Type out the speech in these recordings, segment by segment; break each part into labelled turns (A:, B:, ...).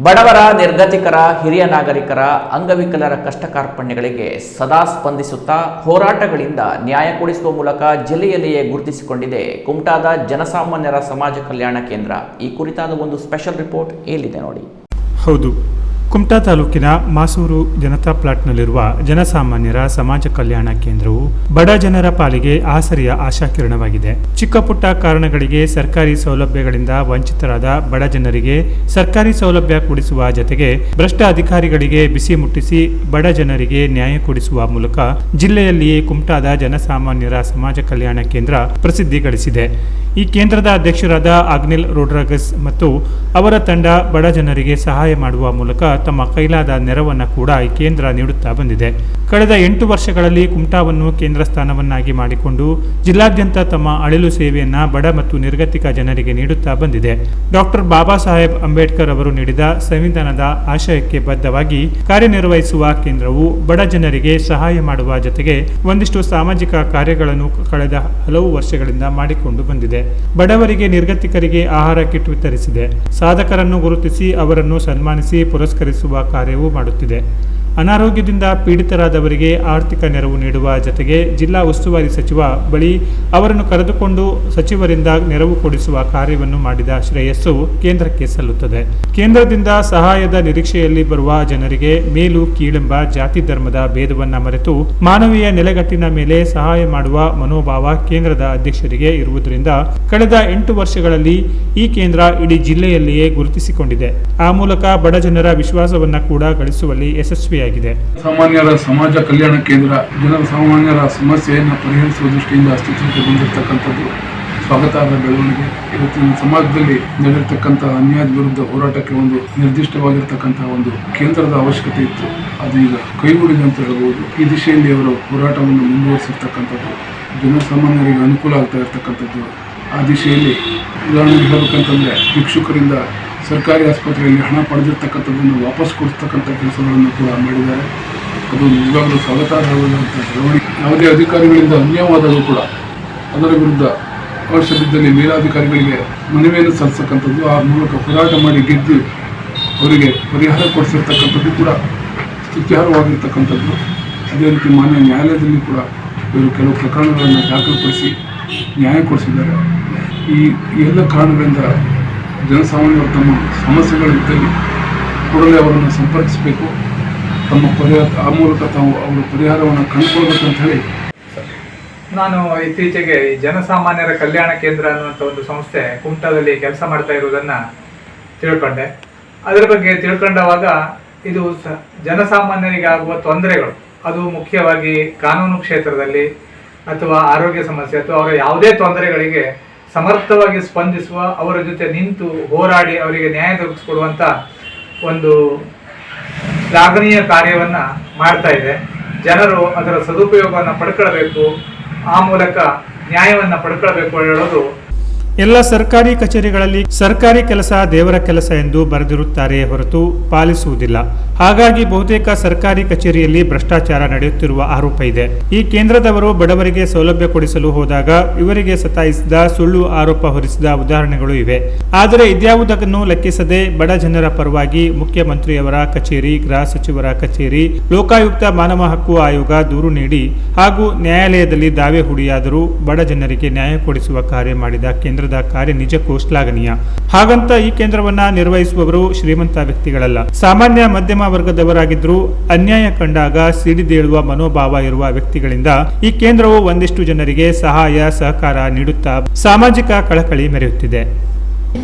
A: ಬಡವರ, ನಿರ್ಗತಿಕರ, ಹಿರಿಯ ನಾಗರಿಕರ, ಅಂಗವಿಕಲರ ಕಷ್ಟ ಕಾರ್ಪಣ್ಯಗಳಿಗೆ ಸದಾ ಸ್ಪಂದಿಸುತ್ತಾ ಹೋರಾಟಗಳಿಂದ ನ್ಯಾಯ ಕೊಡಿಸುವ ಮೂಲಕ ಜಿಲ್ಲೆಯಲ್ಲಿಯೇ ಗುರುತಿಸಿಕೊಂಡಿದೆ ಕುಮಟಾದ ಜನಸಾಮಾನ್ಯರ ಸಮಾಜ ಕಲ್ಯಾಣ ಕೇಂದ್ರ. ಈ ಕುರಿತಾದ ಒಂದು ಸ್ಪೆಷಲ್ ರಿಪೋರ್ಟ್ ಇಲ್ಲಿದೆ ನೋಡಿ.
B: ಹೌದು, ಕುಮಟಾ ತಾಲೂಕಿನ ಮಾಸೂರು ಜನತಾ ಪ್ಲಾಟ್ನಲ್ಲಿರುವ ಜನಸಾಮಾನ್ಯರ ಸಮಾಜ ಕಲ್ಯಾಣ ಕೇಂದ್ರವು ಬಡ ಜನರ ಪಾಲಿಗೆ ಆಸರೆಯ ಆಶಾಕಿರಣವಾಗಿದೆ. ಚಿಕ್ಕ ಪುಟ್ಟ ಕಾರಣಗಳಿಗೆ ಸರ್ಕಾರಿ ಸೌಲಭ್ಯಗಳಿಂದ ವಂಚಿತರಾದ ಬಡ ಜನರಿಗೆ ಸರ್ಕಾರಿ ಸೌಲಭ್ಯ ಕೊಡಿಸುವ ಜತೆಗೆ ಭ್ರಷ್ಟ ಅಧಿಕಾರಿಗಳಿಗೆ ಬಿಸಿ ಮುಟ್ಟಿಸಿ ಬಡ ಜನರಿಗೆ ನ್ಯಾಯ ಕೊಡಿಸುವ ಮೂಲಕ ಜಿಲ್ಲೆಯಲ್ಲಿಯೇ ಕುಮಟಾದ ಜನಸಾಮಾನ್ಯರ ಸಮಾಜ ಕಲ್ಯಾಣ ಕೇಂದ್ರ ಪ್ರಸಿದ್ಧಿ ಗಳಿಸಿದೆ. ಈ ಕೇಂದ್ರದ ಅಧ್ಯಕ್ಷರಾದ ಆಗ್ನಿಲ್ ರೋಡ್ರಗಸ್ ಮತ್ತು ಅವರ ತಂಡ ಬಡ ಜನರಿಗೆ ಸಹಾಯ ಮಾಡುವ ಮೂಲಕ ತಮ್ಮ ಕೈಲಾದ ನೆರವನ್ನು ಕೂಡ ಈ ಕೇಂದ್ರ ನೀಡುತ್ತಾ ಬಂದಿದೆ. ಕಳೆದ 8 ವರ್ಷಗಳಲ್ಲಿ ಕುಮಟಾವನ್ನು ಕೇಂದ್ರ ಸ್ಥಾನವನ್ನಾಗಿ ಮಾಡಿಕೊಂಡು ಜಿಲ್ಲಾದ್ಯಂತ ತಮ್ಮ ಅಳಿಲು ಸೇವೆಯನ್ನ ಬಡ ಮತ್ತು ನಿರ್ಗತಿಕ ಜನರಿಗೆ ನೀಡುತ್ತಾ ಬಂದಿದೆ. ಡಾಕ್ಟರ್ ಬಾಬಾ ಸಾಹೇಬ್ ಅಂಬೇಡ್ಕರ್ ಅವರು ನೀಡಿದ ಸಂವಿಧಾನದ ಆಶಯಕ್ಕೆ ಬದ್ಧವಾಗಿ ಕಾರ್ಯನಿರ್ವಹಿಸುವ ಕೇಂದ್ರವು ಬಡ ಜನರಿಗೆ ಸಹಾಯ ಮಾಡುವ ಜೊತೆಗೆ ಒಂದಿಷ್ಟು ಸಾಮಾಜಿಕ ಕಾರ್ಯಗಳನ್ನು ಕಳೆದ ಹಲವು ವರ್ಷಗಳಿಂದ ಮಾಡಿಕೊಂಡು ಬಂದಿದೆ. ಬಡವರಿಗೆ, ನಿರ್ಗತಿಕರಿಗೆ ಆಹಾರ ಕಿಟ್ ವಿತರಿಸಿದೆ. ಸಾಧಕರನ್ನು ಗುರುತಿಸಿ ಅವರನ್ನು ಸನ್ಮಾನಿಸಿ ಪುರಸ್ಕರಿಸುವ ಕಾರ್ಯವೂ ಮಾಡುತ್ತಿದೆ. ಅನಾರೋಗ್ಯದಿಂದ ಪೀಡಿತರಾದವರಿಗೆ ಆರ್ಥಿಕ ನೆರವು ನೀಡುವ ಜತೆಗೆ ಜಿಲ್ಲಾ ಉಸ್ತುವಾರಿ ಸಚಿವ ಬಳಿ ಅವರನ್ನು ಕರೆದುಕೊಂಡು ಸಚಿವರಿಂದ ನೆರವು ಕೊಡಿಸುವ ಕಾರ್ಯವನ್ನು ಮಾಡಿದ ಶ್ರೇಯಸ್ಸು ಕೇಂದ್ರಕ್ಕೆ ಸಲ್ಲುತ್ತದೆ. ಕೇಂದ್ರದಿಂದ ಸಹಾಯದ ನಿರೀಕ್ಷೆಯಲ್ಲಿ ಬರುವ ಜನರಿಗೆ ಮೇಲು ಕೀಳೆಂಬ ಜಾತಿ ಧರ್ಮದ ಭೇದವನ್ನ ಮರೆತು ಮಾನವೀಯ ನೆಲೆಗಟ್ಟಿನ ಮೇಲೆ ಸಹಾಯ ಮಾಡುವ ಮನೋಭಾವ ಕೇಂದ್ರದ ಅಧ್ಯಕ್ಷರಿಗೆ ಇರುವುದರಿಂದ ಕಳೆದ 8 ವರ್ಷಗಳಲ್ಲಿ ಈ ಕೇಂದ್ರ ಇಡೀ ಜಿಲ್ಲೆಯಲ್ಲಿಯೇ ಗುರುತಿಸಿಕೊಂಡಿದೆ. ಆ ಮೂಲಕ ಬಡ ಜನರ ವಿಶ್ವಾಸವನ್ನ ಕೂಡ ಗಳಿಸುವಲ್ಲಿ ಯಶಸ್ವಿ
C: ಸಾಮಾನ್ಯರ ಸಮಾಜ ಕಲ್ಯಾಣ ಕೇಂದ್ರ ಜನಸಾಮಾನ್ಯರ ಸಮಸ್ಯೆಯನ್ನು ಪರಿಹರಿಸುವ ದೃಷ್ಟಿಯಿಂದ ಅಸ್ತಿತ್ವಕ್ಕೆ ಬಂದಿರತಕ್ಕಂಥದ್ದು ಸ್ವಾಗತಾರ್ಹ ಬೆಳವಣಿಗೆ. ಇವತ್ತಿನ ಸಮಾಜದಲ್ಲಿ ನಡೆದಿರ್ತಕ್ಕಂಥ ಅನ್ಯಾಯದ ವಿರುದ್ಧ ಹೋರಾಟಕ್ಕೆ ಒಂದು ನಿರ್ದಿಷ್ಟವಾಗಿರ್ತಕ್ಕಂಥ ಒಂದು ಕೇಂದ್ರದ ಅವಶ್ಯಕತೆ ಇತ್ತು. ಅದು ಈಗ ಕೈಗೂಡಿದೆ ಅಂತ ಹೇಳ್ಬೋದು. ಈ ದಿಶೆಯಲ್ಲಿ ಅವರು ಹೋರಾಟವನ್ನು ಮುಂದುವರಿಸಿರ್ತಕ್ಕಂಥದ್ದು ಜನಸಾಮಾನ್ಯರಿಗೆ ಅನುಕೂಲ ಆಗ್ತಾ ಇರ್ತಕ್ಕಂಥದ್ದು. ಆ ದಿಶೆಯಲ್ಲಿ ಉದಾಹರಣೆಗೆ ಹೇಳಬೇಕಂತಂದರೆ ಭಿಕ್ಷುಕರಿಂದ ಸರ್ಕಾರಿ ಆಸ್ಪತ್ರೆಯಲ್ಲಿ ಹಣ ಪಡೆದಿರ್ತಕ್ಕಂಥದ್ದನ್ನು ವಾಪಸ್ ಕೊಡಿಸ್ತಕ್ಕಂಥ ಕೆಲಸಗಳನ್ನು ಕೂಡ ಮಾಡಿದ್ದಾರೆ. ಅದು ನಿಜವಾಗಲೂ ಸ್ವಾಗತಾರ್ಹವಾದಂಥ ಬೆಳವಣಿಗೆ. ಯಾವುದೇ ಅಧಿಕಾರಿಗಳಿಂದ ಅನ್ಯಾಯವಾದರೂ ಕೂಡ ಅದರ ವಿರುದ್ಧ ಅವಶ್ಯವಿದ್ದಲ್ಲಿ ಮೇಲಾಧಿಕಾರಿಗಳಿಗೆ ಮನವಿಯನ್ನು ಸಲ್ಲಿಸ್ತಕ್ಕಂಥದ್ದು, ಆ ಮೂಲಕ ಹೋರಾಟ ಮಾಡಿ ಗೆದ್ದು ಅವರಿಗೆ ಪರಿಹಾರ ಕೊಡಿಸಿರ್ತಕ್ಕಂಥದ್ದು ಕೂಡ ಸ್ತುತ್ಯಾರ್ಹವಾಗಿರ್ತಕ್ಕಂಥದ್ದು. ಅದೇ ರೀತಿ ಮಾನ್ಯ ನ್ಯಾಯಾಲಯದಲ್ಲಿ ಕೂಡ ಇವರು ಕೆಲವು ಪ್ರಕರಣಗಳನ್ನು ದಾಖಲುಪಡಿಸಿ ನ್ಯಾಯ ಕೊಡಿಸಿದ್ದಾರೆ. ಈ ಎಲ್ಲ ಕಾರಣಗಳಿಂದ ಜನಸಾಮಾನ್ಯರು ತಮ್ಮ ಸಮಸ್ಯೆಗಳಿದ್ದಲ್ಲಿ ಕೂಡಲೇ ಅವರನ್ನು ಸಂಪರ್ಕಿಸಬೇಕು. ತಮ್ಮ ಆ ಮೂಲಕ ತಾವು ಅವರ ಪರಿಹಾರವನ್ನು ಕಂಡುಕೊಳ್ಬೇಕಂತ ಹೇಳಿ
D: ನಾನು ಇತ್ತೀಚೆಗೆ ಜನಸಾಮಾನ್ಯರ ಕಲ್ಯಾಣ ಕೇಂದ್ರ ಅನ್ನುವಂಥ ಒಂದು ಸಂಸ್ಥೆ ಕುಮಟಾದಲ್ಲಿ ಕೆಲಸ ಮಾಡ್ತಾ ಇರುವುದನ್ನು ತಿಳ್ಕೊಂಡೆ. ಅದರ ಬಗ್ಗೆ ತಿಳ್ಕೊಂಡಾಗ ಇದು ಜನಸಾಮಾನ್ಯರಿಗೆ ಆಗುವ ತೊಂದರೆಗಳು, ಅದು ಮುಖ್ಯವಾಗಿ ಕಾನೂನು ಕ್ಷೇತ್ರದಲ್ಲಿ ಅಥವಾ ಆರೋಗ್ಯ ಸಮಸ್ಯೆ ಅಥವಾ ಅವರ ಯಾವುದೇ ತೊಂದರೆಗಳಿಗೆ ಸಮರ್ಥವಾಗಿ ಸ್ಪಂದಿಸುವ, ಅವರ ಜೊತೆ ನಿಂತು ಹೋರಾಡಿ ಅವರಿಗೆ ನ್ಯಾಯ ದೊರಕಿಸಿಕೊಡುವಂಥ ಒಂದು ಶ್ಲಾಘನೀಯ ಕಾರ್ಯವನ್ನು ಮಾಡ್ತಾ ಇದೆ. ಜನರು ಅದರ ಸದುಪಯೋಗವನ್ನು ಪಡ್ಕೊಳ್ಬೇಕು, ಆ ಮೂಲಕ ನ್ಯಾಯವನ್ನು ಪಡ್ಕೊಳ್ಬೇಕು ಹೇಳೋದು.
B: ಎಲ್ಲ ಸರ್ಕಾರಿ ಕಚೇರಿಗಳಲ್ಲಿ ಸರ್ಕಾರಿ ಕೆಲಸ ದೇವರ ಕೆಲಸ ಎಂದು ಬರೆದಿರುತ್ತಾರೆಯೇ ಹೊರತು ಪಾಲಿಸುವುದಿಲ್ಲ. ಹಾಗಾಗಿ ಬಹುತೇಕ ಸರ್ಕಾರಿ ಕಚೇರಿಯಲ್ಲಿ ಭ್ರಷ್ಟಾಚಾರ ನಡೆಯುತ್ತಿರುವ ಆರೋಪ ಇದೆ. ಈ ಕೇಂದ್ರದವರು ಬಡವರಿಗೆ ಸೌಲಭ್ಯ ಕೊಡಿಸಲು ಹೋದಾಗ ಇವರಿಗೆ ಸತಾಯಿಸಿದ ಸುಳ್ಳು ಆರೋಪ ಹೊರಿಸಿದ ಉದಾಹರಣೆಗಳು ಇವೆ. ಆದರೆ ಇದ್ಯಾವುದನ್ನು ಲೆಕ್ಕಿಸದೆ ಬಡ ಜನರ ಪರವಾಗಿ ಮುಖ್ಯಮಂತ್ರಿಯವರ ಕಚೇರಿ, ಗೃಹ ಸಚಿವರ ಕಚೇರಿ, ಲೋಕಾಯುಕ್ತ, ಮಾನವ ಹಕ್ಕು ಆಯೋಗ ದೂರು ನೀಡಿ ಹಾಗೂ ನ್ಯಾಯಾಲಯದಲ್ಲಿ ದಾವೆ ಹೂಡಿಯಾದರೂ ಬಡ ಜನರಿಗೆ ನ್ಯಾಯ ಕೊಡಿಸುವ ಕಾರ್ಯ ಮಾಡಿದ ಕೇಂದ್ರದ ಕಾರ್ಯ ನಿಜಕ್ಕೂ ಶ್ಲಾಘನೀಯ. ಹಾಗಂತ ಈ ಕೇಂದ್ರವನ್ನ ನಿರ್ವಹಿಸುವವರು ಶ್ರೀಮಂತ ವ್ಯಕ್ತಿಗಳಲ್ಲ, ಸಾಮಾನ್ಯ ಮಧ್ಯಮ ವರ್ಗದವರಾಗಿದ್ದರೂ ಅನ್ಯಾಯ ಕಂಡಾಗ ಸಿಡಿದೇಳುವ ಮನೋಭಾವ ಇರುವ ವ್ಯಕ್ತಿಗಳಿಂದ ಈ ಕೇಂದ್ರವು ಒಂದಿಷ್ಟು ಜನರಿಗೆ ಸಹಾಯ ಸಹಕಾರ ನೀಡುತ್ತಾ ಸಾಮಾಜಿಕ ಕಳಕಳಿ ಮೆರೆಯುತ್ತಿದೆ.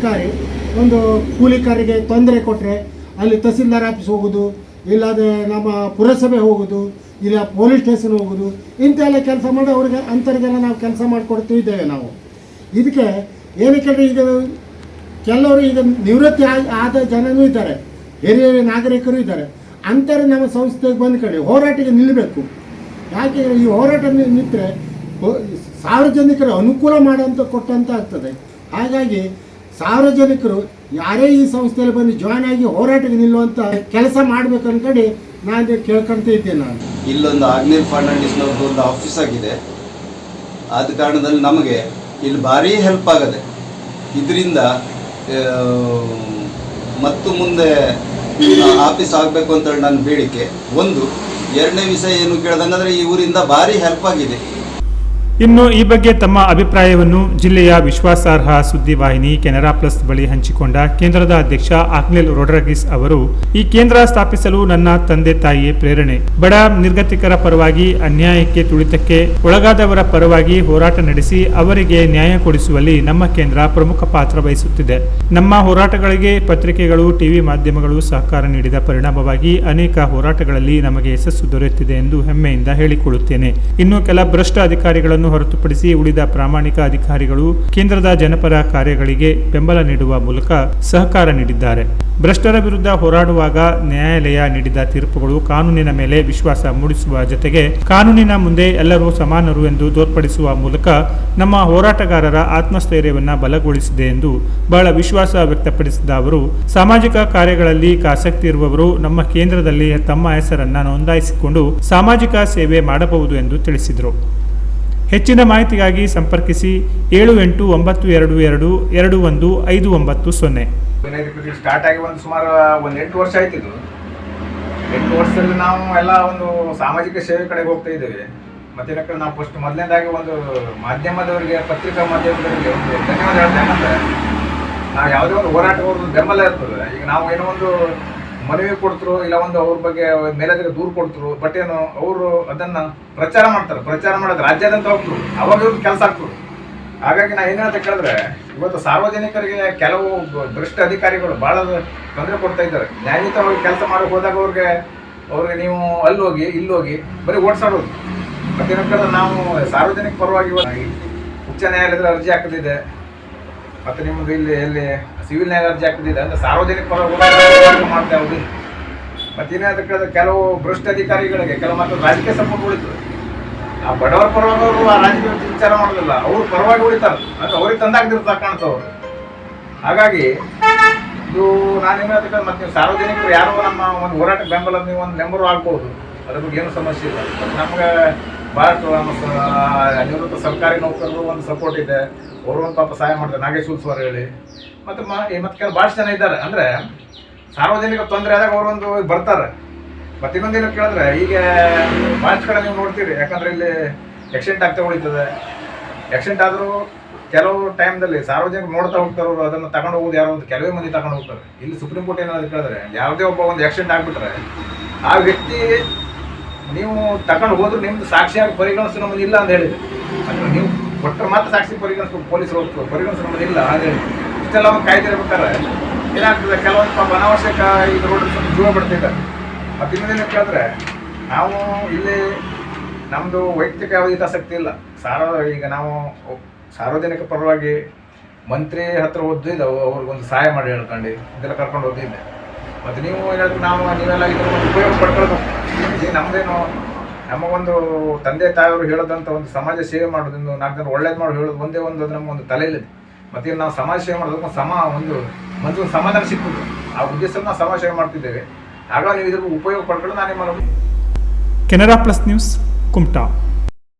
E: ಒಂದು ಕೂಲಿಕಾರಿಗೆ ತೊಂದರೆ ಕೊಟ್ಟರೆ ಅಲ್ಲಿ ತಹಸೀಲ್ದಾರ್ ಆಫೀಸ್ ಹೋಗೋದು, ಇಲ್ಲಾಂದರೆ ನಮ್ಮ ಪುರಸಭೆ ಹೋಗೋದು, ಇಲ್ಲ ಪೊಲೀಸ್ ಸ್ಟೇಷನ್ ಹೋಗೋದು, ಇಂಥೆಲ್ಲ ಕೆಲಸ ಮಾಡಿ ಅವ್ರಿಗೆ ಅಂಥವ್ರಿಗೆಲ್ಲ ನಾವು ಕೆಲಸ ಮಾಡಿಕೊಡ್ತಿದ್ದೇವೆ ನಾವು. ಇದಕ್ಕೆ ಏನಕ್ಕೆ ಈಗ ಕೆಲವರು ಈಗ ನಿವೃತ್ತಿ ಆದ ಜನನೂ ಇದ್ದಾರೆ, ಹಿರಿಯ ನಾಗರಿಕರು ಇದ್ದಾರೆ. ಅಂಥವ್ರು ನಮ್ಮ ಸಂಸ್ಥೆಗೆ ಬಂದು ಹೋರಾಟಕ್ಕೆ ನಿಲ್ಲಬೇಕು. ಯಾಕೆ ಈ ಹೋರಾಟ ನಿಂತರೆ ಸಾರ್ವಜನಿಕರು ಅನುಕೂಲ ಮಾಡೋಂಥ ಕೊಟ್ಟಂತ ಆಗ್ತದೆ. ಹಾಗಾಗಿ ಸಾರ್ವಜನಿಕರು ಯಾರೇ ಈ ಸಂಸ್ಥೆಯಲ್ಲಿ ಬಂದು ಜಾಯ್ನ್ ಆಗಿ ಹೋರಾಟಕ್ಕೆ ನಿಲ್ಲುವಂಥ ಕೆಲಸ ಮಾಡಬೇಕು ಅಂದ್ಕೊಂಡು ನಾನು ಕೇಳ್ಕೊಳ್ತ ಇದ್ದೇನೆ. ನಾನು
F: ಇಲ್ಲೊಂದು ಆಗ್ನಿಲ್ ಫರ್ನಾಂಡಿಸ್ನವ್ರದ್ದು ಒಂದು ಆಫೀಸ್ ಆಗಿದೆ. ಆದ ಕಾರಣದಲ್ಲಿ ನಮಗೆ ಇಲ್ಲಿ ಭಾರಿ ಹೆಲ್ಪ್ ಆಗದೆ. ಇದರಿಂದ ಮತ್ತು ಮುಂದೆ ಆಫೀಸ್ ಆಗಬೇಕು ಅಂತೇಳಿ ನನ್ನ ಬೇಡಿಕೆ ಒಂದು. ಎರಡನೇ ವಿಷಯ ಏನು ಕೇಳ್ದಂಗಂದ್ರೆ ಈ ಊರಿಂದ ಭಾರಿ ಹೆಲ್ಪ್ ಆಗಿದೆ.
B: ಇನ್ನು ಈ ಬಗ್ಗೆ ತಮ್ಮ ಅಭಿಪ್ರಾಯವನ್ನು ಜಿಲ್ಲೆಯ ವಿಶ್ವಾಸಾರ್ಹ ಸುದ್ದಿವಾಹಿನಿ ಕೆನರಾ ಪ್ಲಸ್ ಬಳಿ ಹಂಚಿಕೊಂಡ ಕೇಂದ್ರದ ಅಧ್ಯಕ್ಷ ಅಕ್ನೆಲ್ ರೊಡ್ರಿಗಸ್ ಅವರು, ಈ ಕೇಂದ್ರ ಸ್ಥಾಪಿಸಲು ನನ್ನ ತಂದೆ ತಾಯಿಯೇ ಪ್ರೇರಣೆ. ಬಡ ನಿರ್ಗತಿಕರ ಪರವಾಗಿ, ಅನ್ಯಾಯಕ್ಕೆ ತುಳಿತಕ್ಕೆ ಒಳಗಾದವರ ಪರವಾಗಿ ಹೋರಾಟ ನಡೆಸಿ ಅವರಿಗೆ ನ್ಯಾಯ ಕೊಡಿಸುವಲ್ಲಿ ನಮ್ಮ ಕೇಂದ್ರ ಪ್ರಮುಖ ಪಾತ್ರ ವಹಿಸುತ್ತಿದೆ. ನಮ್ಮ ಹೋರಾಟಗಳಿಗೆ ಪತ್ರಿಕೆಗಳು, ಟಿವಿ ಮಾಧ್ಯಮಗಳು ಸಹಕಾರ ನೀಡಿದ ಪರಿಣಾಮವಾಗಿ ಅನೇಕ ಹೋರಾಟಗಳಲ್ಲಿ ನಮಗೆ ಯಶಸ್ಸು ದೊರೆಯುತ್ತಿದೆ ಎಂದು ಹೆಮ್ಮೆಯಿಂದ ಹೇಳಿಕೊಳ್ಳುತ್ತೇನೆ. ಇನ್ನು ಕೆಲ ಭ್ರಷ್ಟ ಅಧಿಕಾರಿಗಳನ್ನು ಹೊರತುಪಡಿಸಿ ಉಳಿದ ಪ್ರಾಮಾಣಿಕ ಅಧಿಕಾರಿಗಳು ಕೇಂದ್ರದ ಜನಪರ ಕಾರ್ಯಗಳಿಗೆ ಬೆಂಬಲ ನೀಡುವ ಮೂಲಕ ಸಹಕಾರ ನೀಡಿದ್ದಾರೆ. ಭ್ರಷ್ಟರ ವಿರುದ್ಧ ಹೋರಾಡುವಾಗ ನ್ಯಾಯಾಲಯ ನೀಡಿದ ತೀರ್ಪುಗಳು ಕಾನೂನಿನ ಮೇಲೆ ವಿಶ್ವಾಸ ಮೂಡಿಸುವ ಜೊತೆಗೆ ಕಾನೂನಿನ ಮುಂದೆ ಎಲ್ಲರೂ ಸಮಾನರು ಎಂದು ತೋರ್ಪಡಿಸುವ ಮೂಲಕ ನಮ್ಮ ಹೋರಾಟಗಾರರ ಆತ್ಮಸ್ಥೈರ್ಯವನ್ನು ಬಲಗೊಳಿಸಿದೆ ಎಂದು ಬಹಳ ವಿಶ್ವಾಸ ವ್ಯಕ್ತಪಡಿಸಿದ ಅವರು, ಸಾಮಾಜಿಕ ಕಾರ್ಯಗಳಲ್ಲಿ ಆಸಕ್ತಿ ಇರುವವರು ನಮ್ಮ ಕೇಂದ್ರದಲ್ಲಿ ತಮ್ಮ ಹೆಸರನ್ನು ನೋಂದಾಯಿಸಿಕೊಂಡು ಸಾಮಾಜಿಕ ಸೇವೆ ಮಾಡಬಹುದು ಎಂದು ತಿಳಿಸಿದರು. ಹೆಚ್ಚಿನ ಮಾಹಿತಿಗಾಗಿ ಸಂಪರ್ಕಿಸಿ 7892222159.
D: ವಿನಾಯಕ ಕೃಷಿ ಸ್ಟಾರ್ಟ್ ಆಗಿ ಸುಮಾರು 8 ವರ್ಷ ಆಯ್ತಿದ್ದು. 8 ವರ್ಷದಲ್ಲಿ ನಾವು ಎಲ್ಲ ಒಂದು ಸಾಮಾಜಿಕ ಸೇವೆ ಕಡೆಗೆ ಹೋಗ್ತಾ ಇದ್ದೇವೆ. ಮತ್ತೆ ನಾವು ಫಸ್ಟ್ ಮೊದಲನೇದಾಗಿ ಒಂದು ಮಾಧ್ಯಮದವರಿಗೆ, ಪತ್ರಿಕಾ ಮಾಧ್ಯಮದವರಿಗೆ ಒಂದು ಧನ್ಯವಾದ ಹೇಳ್ತೇನೆ. ನಾವು ಯಾವುದೇ ಒಂದು ಹೋರಾಟಗಾರರು ಬೆಂಬಲ ಇರ್ತದೆ. ಈಗ ನಾವು ಏನೋ ಒಂದು ಮನವಿ ಕೊಡ್ತರು, ಇಲ್ಲ ಒಂದು ಅವ್ರ ಬಗ್ಗೆ ಮೇಲಧಿಕಾರಿ ದೂರು ಕೊಡ್ತರು, ಬಟ್ ಏನು ಅವರು ಅದನ್ನ ಪ್ರಚಾರ ಮಾಡ್ತಾರೆ. ಪ್ರಚಾರ ಮಾಡೋದು ರಾಜ್ಯಾದ್ಯಂತ ಹೋಗ್ತರು, ಅವಾಗ ಇವ್ರು ಕೆಲಸ ಆಗ್ತರು. ಹಾಗಾಗಿ ನಾ ಏನಂತ ಕೇಳಿದ್ರೆ, ಇವತ್ತು ಸಾರ್ವಜನಿಕರಿಗೆ ಕೆಲವು ಭ್ರಷ್ಟ ಅಧಿಕಾರಿಗಳು ಭಾಳ ತೊಂದರೆ ಕೊಡ್ತಾ ಇದ್ದಾರೆ. ನ್ಯಾಯಯುತವಾಗಿ ಕೆಲಸ ಮಾಡೋಕೆ ಹೋದಾಗ ಅವ್ರಿಗೆ ನೀವು ಅಲ್ಲೋಗಿ ಇಲ್ಲೋಗಿ ಬರೀ ಓಡಿಸಾಡೋದು. ಮತ್ತೇನು ಕೇಳಿದ್ರೆ, ನಾವು ಸಾರ್ವಜನಿಕ ಪರವಾಗಿ ಉಚ್ಚ ನ್ಯಾಯಾಲಯದಲ್ಲಿ ಅರ್ಜಿ ಹಾಕದಿದೆ, ಮತ್ತು ನಿಮ್ಮದು ಎಲ್ಲಿ ಸಿವಿಲ್ ನ್ಯಾಯ ಅರ್ಜಿ ಹಾಕದಿದೆ ಅಂದ್ರೆ ಸಾರ್ವಜನಿಕ ಪರವಾಗಿ ಮಾಡ್ತಾ ಇರೋದು. ಮತ್ತೇನಾದ್ರು ಕೇಳಿದ್ರೆ, ಕೆಲವು ಭ್ರಷ್ಟ ಅಧಿಕಾರಿಗಳಿಗೆ ಕೆಲವು ಮಾತ್ರ ರಾಜಕೀಯ ಸಪೋರ್ಟ್ ಉಳಿತದೆ. ಆ ಬಡವರ ಪರವಾಗಿ ಅವರು ಆ ರಾಜಕೀಯ ವಿಚಾರ ಮಾಡೋದಿಲ್ಲ, ಅವ್ರ ಪರವಾಗಿ ಉಳಿತಾರೆ, ಅಂದ್ರೆ ಅವ್ರಿಗೆ ತಂದಾಗ್ದಿರ್ತಾ ಕಾಣ್ತವ್ರು. ಹಾಗಾಗಿ ಇದು ನಾನೇನಾದ್ರು ಮತ್ತೆ ನೀವು ಸಾರ್ವಜನಿಕರು ಯಾರೋ ನಮ್ಮ ಒಂದು ಹೋರಾಟ ಬೆಂಬಲ ನೀವು ಒಂದು ಮೆಂಬರು ಆಗ್ಬೋದು, ಅದ್ರ ಬಗ್ಗೆ ಏನು ಸಮಸ್ಯೆ ಇಲ್ಲ. ನಮ್ಗೆ ಭಾಳ ನಮ್ಮ ನಿವೃತ್ತ ಸರ್ಕಾರಿ ನೌಕರರು ಒಂದು ಸಪೋರ್ಟ್ ಇದೆ, ಅವರು ಒಂದು ಪಾಪ ಸಹಾಯ ಮಾಡ್ತಾರೆ, ನಾಗೇಶ್ ಉತ್ಸವರು ಹೇಳಿ. ಮತ್ತು ಕೆಲವು ಭಾಳ ಜನ ಇದ್ದಾರೆ, ಅಂದರೆ ಸಾರ್ವಜನಿಕ ತೊಂದರೆ ಆದಾಗ ಅವರೊಂದು ಬರ್ತಾರೆ. ಮತ್ತು ಇನ್ನೊಂದೇನು ಕೇಳಿದ್ರೆ, ಈಗ ಭಾಳಷ್ಟು ಕಡೆ ನೀವು ನೋಡ್ತೀರಿ, ಯಾಕಂದರೆ ಇಲ್ಲಿ ಆಕ್ಸಿಡೆಂಟ್ ಆಗ್ತಾ ಉಳಿತದೆ. ಆಕ್ಸಿಡೆಂಟ್ ಆದರೂ ಕೆಲವು ಟೈಮ್ದಲ್ಲಿ ಸಾರ್ವಜನಿಕರು ನೋಡ್ತಾ ಹೋಗ್ತಾರೆ, ಅವರು ಅದನ್ನು ತಗೊಂಡು ಹೋಗೋದು ಯಾರೋ ಒಂದು ಕೆಲವೇ ಮಂದಿ ತಗೊಂಡು ಹೋಗ್ತಾರೆ. ಇಲ್ಲಿ ಸುಪ್ರೀಂ ಕೋರ್ಟ್ ಏನಾದ್ರು ಕೇಳಿದ್ರೆ, ಯಾವುದೇ ಒಬ್ಬ ಒಂದು ಆಕ್ಸಿಡೆಂಟ್ ಆಗಿಬಿಟ್ರೆ ಆ ವ್ಯಕ್ತಿ ನೀವು ತಗೊಂಡು ಹೋದ್ರು ನಿಮ್ದು ಸಾಕ್ಷಿಯಾಗಿ ಪರಿಗಣಿಸೋ ನಮ್ಮದು ಇಲ್ಲ ಅಂತ ಹೇಳಿದೆ. ಅಂದರೆ ನೀವು ಕೊಟ್ಟರೆ ಮಾತ್ರ ಸಾಕ್ಷಿ ಪರಿಗಣಿಸ್ಬೇಕು, ಪೊಲೀಸರು ಹೋಗ್ತಾರೆ, ಪರಿಗಣಿಸೋ ನಮ್ಮದು ಇಲ್ಲ ಅಂತ ಹೇಳಿ. ಇಷ್ಟೆಲ್ಲ ಒಂದು ಕಾಯ್ದೆ ಇರ್ಬೇಕಾದ್ರೆ ಏನಾಗ್ತದೆ, ಕೆಲವೊಂದು ಪಾಪ ಅನಾವಶ್ಯಕ ಈಗ ರೋಡ್ ಜೀವ ಬಿಡ್ತಿದ್ದಾರೆ. ಮತ್ತು ಇನ್ನೊಂದೇನು ಕೇಳಿದ್ರೆ, ನಾವು ಇಲ್ಲಿ ನಮ್ಮದು ವೈಯಕ್ತಿಕ ಯಾವುದೇ ಹಿತಾಸಕ್ತಿ ಇಲ್ಲ. ಈಗ ನಾವು ಸಾರ್ವಜನಿಕ ಪರವಾಗಿ ಮಂತ್ರಿ ಹತ್ರ ಓದಿದ್ದು, ಅವ್ರಿಗೊಂದು ಸಹಾಯ ಮಾಡಿ ಹೇಳ್ಕೊಂಡು ಇದೆಲ್ಲ ಕರ್ಕೊಂಡು ಓದಿದ್ದೆ. ಮತ್ತು ನೀವು ಹೇಳಿದ್ರೆ ನೀವೆಲ್ಲ ಇದರ ಒಂದು ಉಪಯೋಗ ಪಡ್ಕೊಳ್ಳೋದು. ಈಗ ನಮ್ಮದೇನು ನಮಗೊಂದು ತಂದೆ ತಾಯಿಯವರು ಹೇಳೋದಂಥ ಒಂದು ಸಮಾಜ ಸೇವೆ ಮಾಡೋದೊಂದು 4 ಜನ ಒಳ್ಳೇದು ಮಾಡಿ ಹೇಳೋದು ಒಂದೇ ಒಂದು ಅದು ನಮಗೊಂದು ತಲೆಯಲ್ಲಿದೆ. ಮತ್ತು ನಾವು ಸಮಾಜ ಸೇವೆ ಮಾಡೋದಕ್ಕೆ ಒಂದು ಸಮಾಧಾನ ಸಿಗ್ತದೆ. ಆ ಉದ್ದೇಶದಲ್ಲಿ ನಾವು ಸಮಾಜ ಸೇವೆ ಮಾಡ್ತಿದ್ದೇವೆ. ಆಗ ನೀವು ಇದ್ರ ಉಪಯೋಗ ಪಡ್ಕೊಂಡು ನಾನೇ ಮಾಡೋದು.
B: Canara plus news, Kumta.